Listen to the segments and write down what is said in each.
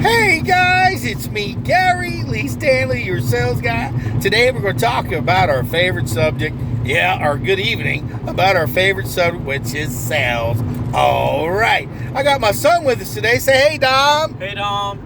Hey guys, it's me, Gary Lee Stanley, your sales guy. Today we're going to talk about our favorite subject. Our good evening, about our favorite subject, which is sales. All right, I got my son with us today. Say hey, Dom. Hey, Dom.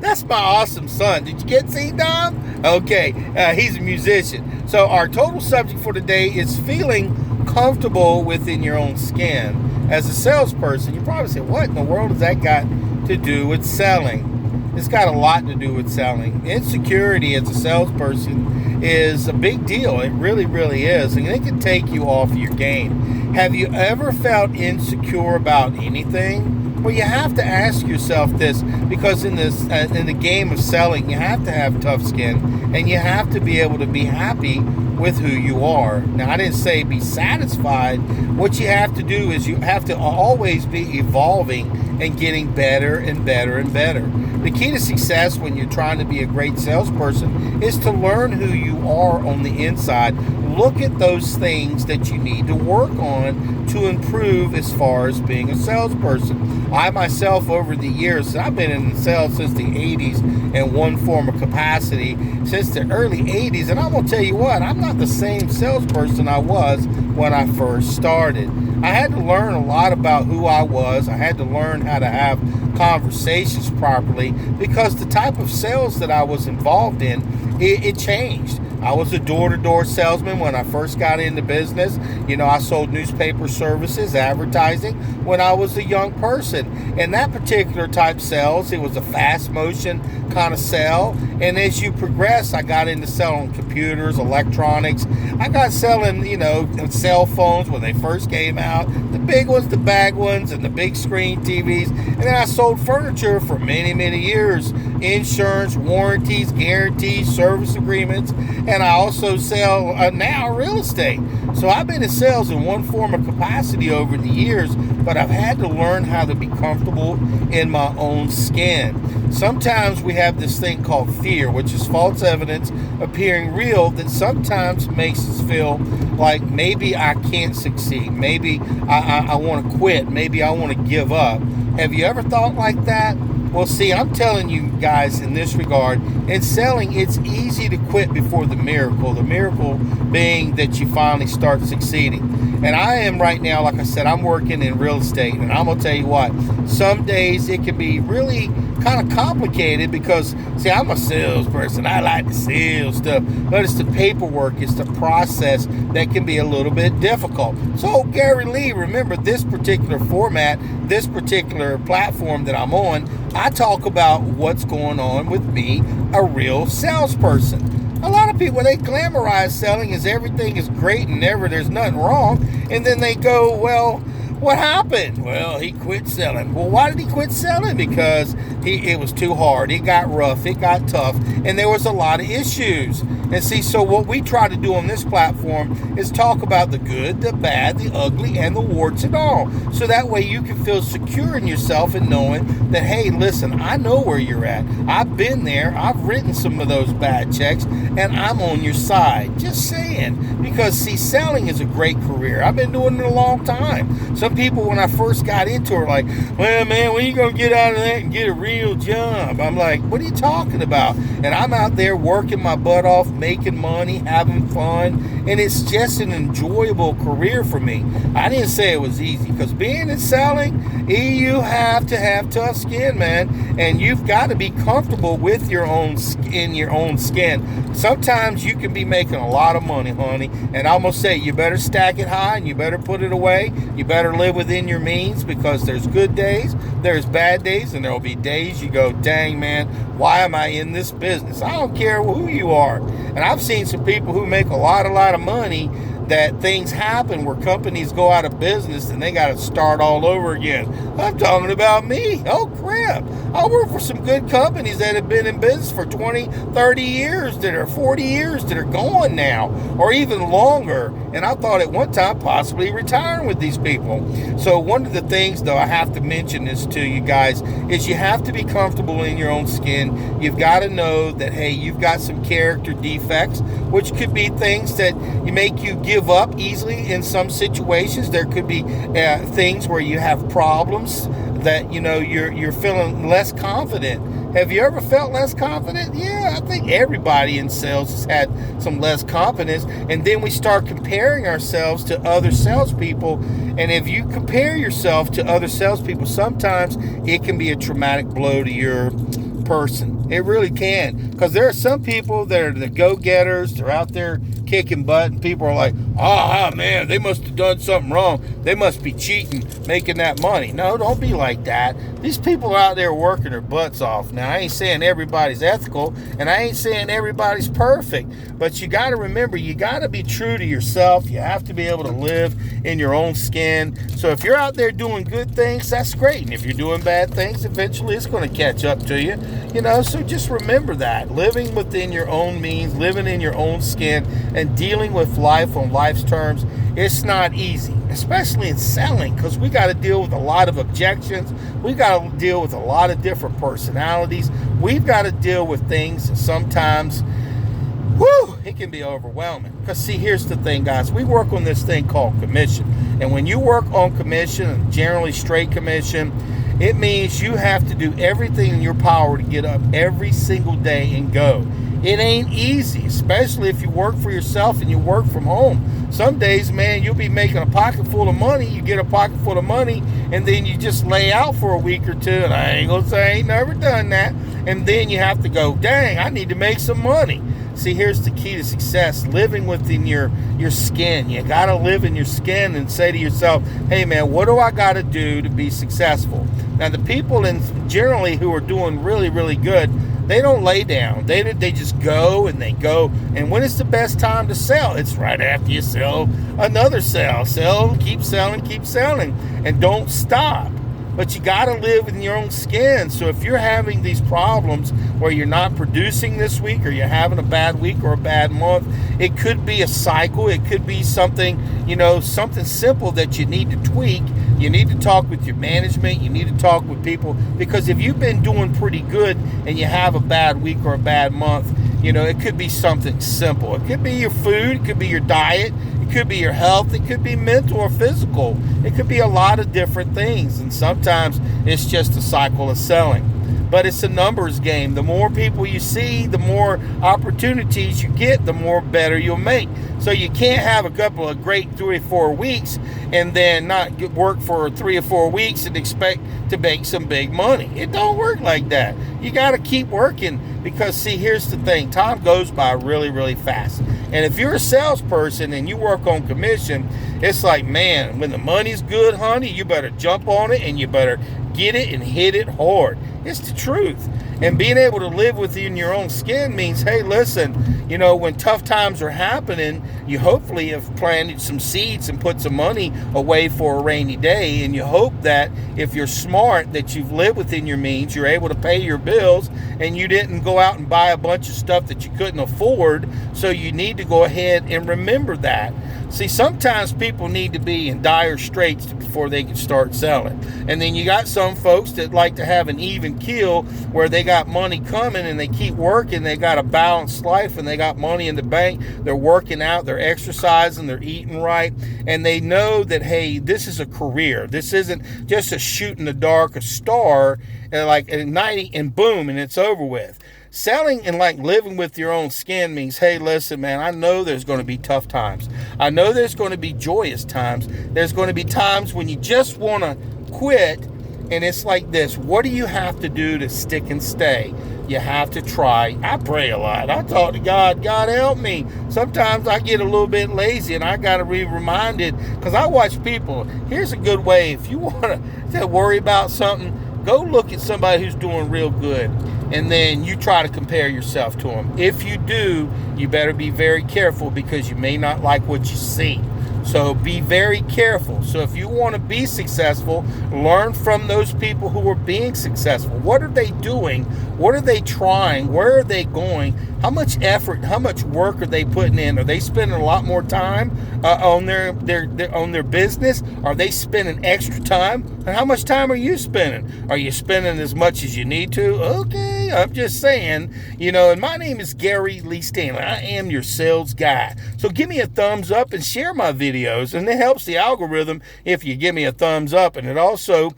That's my awesome son. Did you get to see Dom? Okay, he's a musician. So our total subject for today is feeling comfortable within your own skin. As a salesperson, you probably say, what in the world has that got to do with selling? It's got a lot to do with selling. Insecurity as a salesperson is a big deal. It really, really is. And it can take you off your game. Have you ever felt insecure about anything? Well, you have to ask yourself this, because in the game of selling, you have to have tough skin and you have to be able to be happy with who you are. Now, I didn't say be satisfied. What you have to do is you have to always be evolving and getting better and better and better. The key to success when you're trying to be a great salesperson is to learn who you are on the inside. Look at those things that you need to work on to improve as far as being a salesperson. I myself, over the years, I've been in sales since the 80s in one form of capacity, since the early 80s, and I'm going to tell you what, I'm not the same salesperson I was when I first started. I had to learn a lot about who I was. I had to learn how to have conversations properly, because the type of sales that I was involved in, it changed. I was a door-to-door salesman when I first got into business. I sold newspaper services, advertising, when I was a young person. And that particular type sales, it was a fast motion kind of sell. And as you progress, I got into selling computers, electronics. I got selling, cell phones when they first came out, the big ones, the bag ones, and the big screen TVs. And then I sold furniture for many, many years. Insurance, warranties, guarantees, service agreements. And I also sell now real estate. So I've been in sales in one form of capacity over the years, but I've had to learn how to be comfortable in my own skin. Sometimes we have this thing called fear, which is false evidence appearing real, that sometimes makes us feel like maybe I can't succeed. Maybe I want to quit. Maybe I want to give up. Have you ever thought like that? Well, see, I'm telling you guys in this regard, in selling, it's easy to quit before the miracle being that you finally start succeeding. And I am right now, like I said, I'm working in real estate, and I'm going to tell you what, some days it can be really kind of complicated because, see, I'm a salesperson. I like to sell stuff, but it's the paperwork, it's the process that can be a little bit difficult. So, Gary Lee, remember this particular format, this particular platform that I'm on, I talk about what's going on with me, a real salesperson. A lot of people, they glamorize selling as everything is great and there's nothing wrong. And then they go, well, what happened? Well, he quit selling. Well, why did he quit selling? Because it was too hard. It got rough. It got tough. And there was a lot of issues. And see, so what we try to do on this platform is talk about the good, the bad, the ugly, and the warts and all. So that way you can feel secure in yourself and knowing that, hey, listen, I know where you're at. I've been there. I've written some of those bad checks, and I'm on your side. Just saying. Because, see, selling is a great career. I've been doing it a long time. Some people, when I first got into it, are like, well, man, when are you going to get out of that and get a real job? I'm like, what are you talking about? And I'm out there working my butt off, making money, having fun, and it's just an enjoyable career for me. I didn't say it was easy, because being in selling, you have to have tough skin, man, and you've got to be comfortable with your own skin. Sometimes you can be making a lot of money, honey, and I'm gonna say you better stack it high and you better put it away. You better live within your means, because there's good days, there's bad days, and there'll be days you go, dang, man, why am I in this business? I don't care who you are. And I've seen some people who make a lot of money, that things happen where companies go out of business and they got to start all over again. I'm talking about me. Oh, crap. I work for some good companies that have been in business for 20, 30 years, that are 40 years, that are going now, or even longer. And I thought at one time possibly retiring with these people. So one of the things, though, I have to mention this to you guys, is you have to be comfortable in your own skin. You've got to know that, hey, you've got some character defects, which could be things that make you give up easily in some situations. There could be things where you have problems that, you're feeling less confident. Have you ever felt less confident? Yeah, I think everybody in sales has had some less confidence. And then we start comparing ourselves to other salespeople. And if you compare yourself to other salespeople, sometimes it can be a traumatic blow to your person. It really can. Because there are some people that are the go-getters. They're out there kicking butt, and people are like, oh man, they must have done something wrong. They must be cheating, making that money. No, don't be like that. These people are out there working their butts off. Now, I ain't saying everybody's ethical, and I ain't saying everybody's perfect, but you got to remember, you got to be true to yourself. You have to be able to live in your own skin. So if you're out there doing good things, that's great. And if you're doing bad things, eventually it's going to catch up to you. So just remember that. Living within your own means, living in your own skin, and dealing with life on life's terms, it's not easy, especially in selling, because we got to deal with a lot of objections. We got to deal with a lot of different personalities. We've got to deal with things sometimes, it can be overwhelming. Because see, here's the thing, guys. We work on this thing called commission. And when you work on commission, generally straight commission, it means you have to do everything in your power to get up every single day and go. It ain't easy, especially if you work for yourself and you work from home. Some days, man, you'll be making a pocket full of money. You get a pocket full of money, and then you just lay out for a week or two. And I ain't going to say I ain't never done that. And then you have to go, dang, I need to make some money. See, here's the key to success, living within your skin. You got to live in your skin and say to yourself, hey, man, what do I got to do to be successful? Now, the people generally who are doing really, really good, they don't lay down. They just go and they go. And when is the best time to sell? It's right after you sell another sale. Sell, keep selling, and don't stop. But you got to live in your own skin. So if you're having these problems where you're not producing this week, or you're having a bad week or a bad month, it could be a cycle. It could be something, something simple that you need to tweak. You need to talk with your management. You need to talk with people, because if you've been doing pretty good and you have a bad week or a bad month, it could be something simple. It could be your food. It could be your diet. It could be your health. It could be mental or physical. It could be a lot of different things. And sometimes it's just a cycle of selling. But it's a numbers game. The more people you see, the more opportunities you get, the more better you'll make. So you can't have a couple of great 3 or 4 weeks and then not work for 3 or 4 weeks and expect to make some big money. It don't work like that. You got to keep working, because see, here's the thing. Time goes by really, really fast. And if you're a salesperson and you work on commission, it's like, man, when the money's good, honey, you better jump on it and you better get it and hit it hard. It's the truth. And being able to live within your own skin means, hey, listen, when tough times are happening, you hopefully have planted some seeds and put some money away for a rainy day. And you hope that if you're smart, that you've lived within your means, you're able to pay your bills, and you didn't go out and buy a bunch of stuff that you couldn't afford. So you need to go ahead and remember that. See, sometimes people need to be in dire straits before they can start selling. And then you got some folks that like to have an even keel, where they got money coming and they keep working. They got a balanced life and they got money in the bank. They're working out, they're exercising, they're eating right. And they know that, hey, this is a career. This isn't just a shoot in the dark, a star, and like at night and boom, and it's over with. Selling and like living with your own skin means, hey, listen, man, I know there's going to be tough times. I know there's going to be joyous times. There's going to be times when you just want to quit. And it's like this. What do you have to do to stick and stay? You have to try. I pray a lot. I talk to God. God, help me. Sometimes I get a little bit lazy and I got to be reminded, because I watch people. Here's a good way. If you want to worry about something, go look at somebody who's doing real good, and then you try to compare yourself to them. If you do, you better be very careful, because you may not like what you see. So be very careful. So if you want to be successful, learn from those people who are being successful. What are they doing? What are they trying? Where are they going? How much effort, how much work are they putting in? Are they spending a lot more time on their business? Are they spending extra time? And how much time are you spending? Are you spending as much as you need to? Okay, Gary. I'm just saying, and my name is Gary Lee Stanley. I am your sales guy. So give me a thumbs up and share my videos, and it helps the algorithm if you give me a thumbs up. And it also,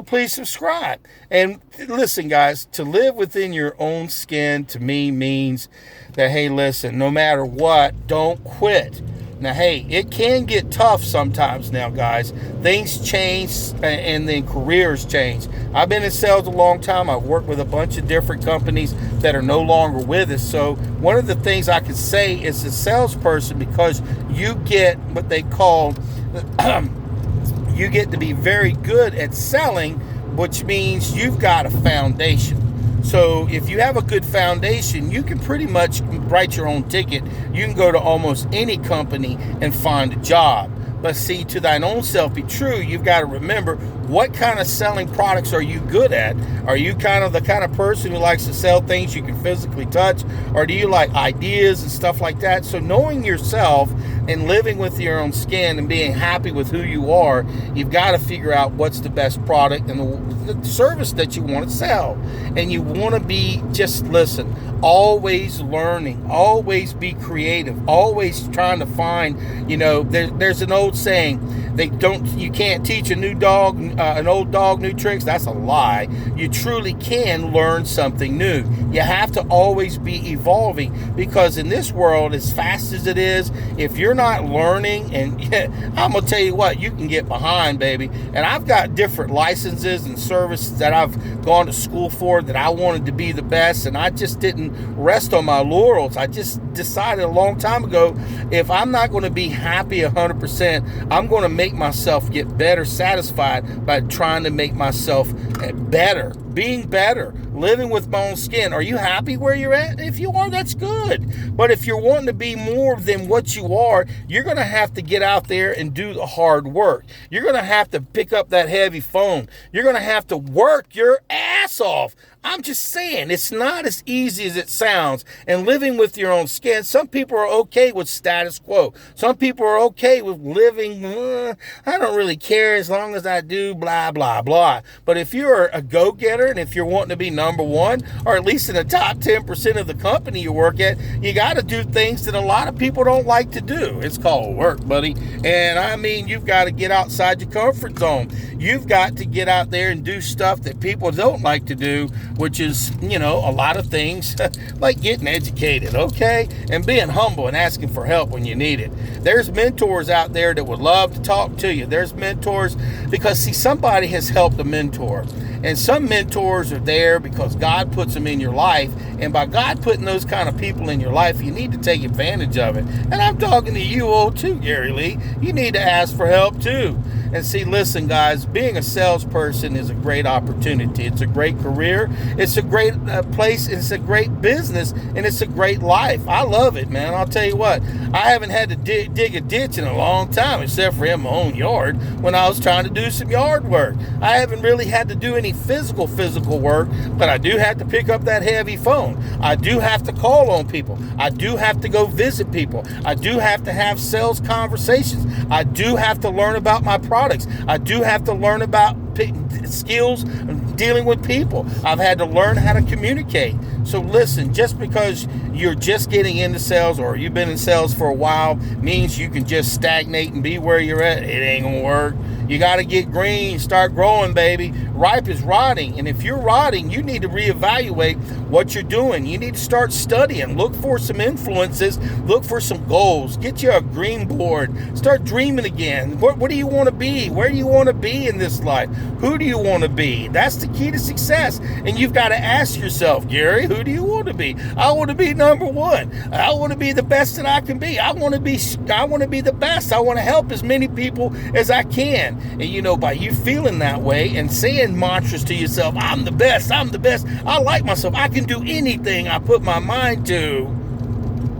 please subscribe. And listen, guys, to live within your own skin to me means that, hey, listen, no matter what, don't quit. Now, hey, it can get tough sometimes now, guys. Things change and then careers change. I've been in sales a long time. I've worked with a bunch of different companies that are no longer with us. So one of the things I can say is a salesperson, because you get what they call, you get to be very good at selling, which means you've got a foundation. So if you have a good foundation, you can pretty much write your own ticket. You can go to almost any company and find a job. But see, to thine own self be true, you've got to remember, what kind of selling products are you good at? Are you kind of the kind of person who likes to sell things you can physically touch? Or do you like ideas and stuff like that? So knowing yourself and living with your own skin and being happy with who you are, you've got to figure out what's the best product and the service that you want to sell. And you want to be, just listen, always learning, always be creative, always trying to find, there's an old saying, you can't teach an old dog new tricks. That's a lie. You truly can learn something new. You have to always be evolving, because in this world, as fast as it is, if you're not learning, and I'm gonna tell you what, you can get behind, baby. And I've got different licenses and services that I've gone to school for, that I wanted to be the best, and I just didn't rest on my laurels. I just decided a long time ago, if I'm not going to be happy 100%, I'm going to make myself get better, satisfied by trying to make myself better, being better, living with my own skin. Are you happy where you're at? If you are, that's good. But if you're wanting to be more than what you are, you're going to have to get out there and do the hard work. You're going to have to pick up that heavy phone. You're going to have to work your ass off. I'm just saying, it's not as easy as it sounds. And living with your own skin, some people are okay with status quo. Some people are okay with living, I don't really care as long as I do blah, blah, blah. But if you're a go-getter, and if you're wanting to be number one, or at least in the top 10% of the company you work at, you got to do things that a lot of people don't like to do. It's called work, buddy. And I mean, you've got to get outside your comfort zone. You've got to get out there and do stuff that people don't like to do, which is, a lot of things like getting educated, okay? And being humble and asking for help when you need it. There's mentors out there that would love to talk to you. There's mentors because, see, somebody has helped a mentor. And some mentors are there because God puts them in your life. And by God putting those kind of people in your life, you need to take advantage of it. And I'm talking to you all too, Gary Lee. You need to ask for help too. And see, listen, guys, being a salesperson is a great opportunity. It's a great career. It's a great place. It's a great business. And it's a great life. I love it, man. I'll tell you what. I haven't had to dig a ditch in a long time, except for in my own yard when I was trying to do some yard work. I haven't really had to do any physical work, but I do have to pick up that heavy phone. I do have to call on people. I do have to go visit people. I do have to have sales conversations. I do have to learn about my products. I do have to learn about skills dealing with people. I've had to learn how to communicate. So listen, just because you're just getting into sales or you've been in sales for a while means you can just stagnate and be where you're at. It ain't gonna work. You got to get green, start growing, baby. Ripe is rotting. And if you're rotting, you need to reevaluate what you're doing. You need to start studying. Look for some influences. Look for some goals. Get you a green board. Start dreaming again. What do you want to be? Where do you want to be in this life? Who do you want to be? That's the key to success. And you've got to ask yourself, Gary, who do you want to be? I want to be number one. I want to be the best that I can be. I want to be the best. I want to help as many people as I can. And by you feeling that way and saying mantras to yourself, I'm the best, I like myself, I can do anything I put my mind to,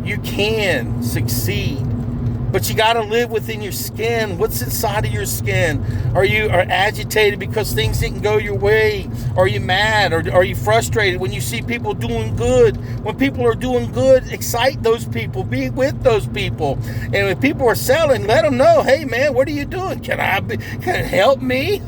you can succeed. But you got to live within your skin. What's inside of your skin? Are you agitated because things didn't go your way? Are you mad? Or are you frustrated when you see people doing good? When people are doing good, excite those people. Be with those people. And when people are selling, let them know, hey, man, what are you doing? Can it help me?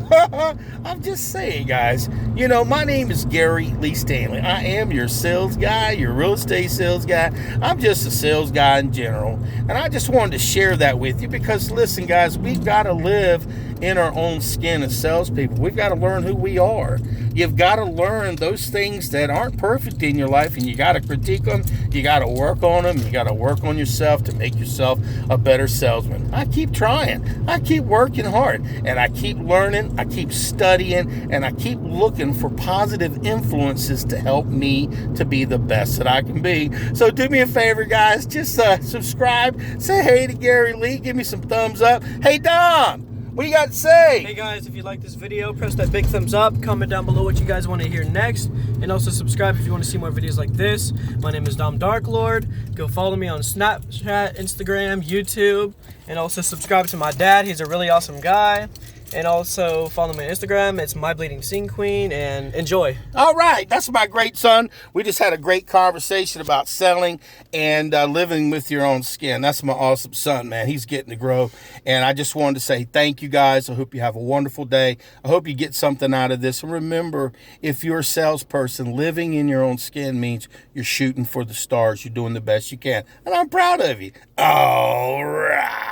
I'm just saying, guys. You know, my name is Gary Lee Stanley. I am your sales guy, your real estate sales guy. I'm just a sales guy in general. And I just wanted to share that with you because, listen, guys, we've got to live in our own skin as salespeople. We've got to learn who we are. You've got to learn those things that aren't perfect in your life, and you got to critique them. You got to work on them. You got to work on yourself to make yourself a better salesman. I keep trying. I keep working hard, and I keep learning. I keep studying, and I keep looking for positive influences to help me to be the best that I can be. So do me a favor, guys. Just subscribe. Say hey to Gary Lee. Give me some thumbs up. Hey, Dom. What do you got to say? Hey guys, if you like this video, press that big thumbs up, comment down below what you guys want to hear next, and also subscribe if you want to see more videos like this. My name is Dom Darklord. Go follow me on Snapchat, Instagram, YouTube, and also subscribe to my dad. He's a really awesome guy. And also follow me on Instagram. It's My Bleeding Scene Queen, and enjoy. All right, that's my great son. We just had a great conversation about selling and living with your own skin. That's my awesome son, man. He's getting to grow. And I just wanted to say thank you, guys. I hope you have a wonderful day. I hope you get something out of this. And remember, if you're a salesperson, living in your own skin means you're shooting for the stars. You're doing the best you can. And I'm proud of you. All right.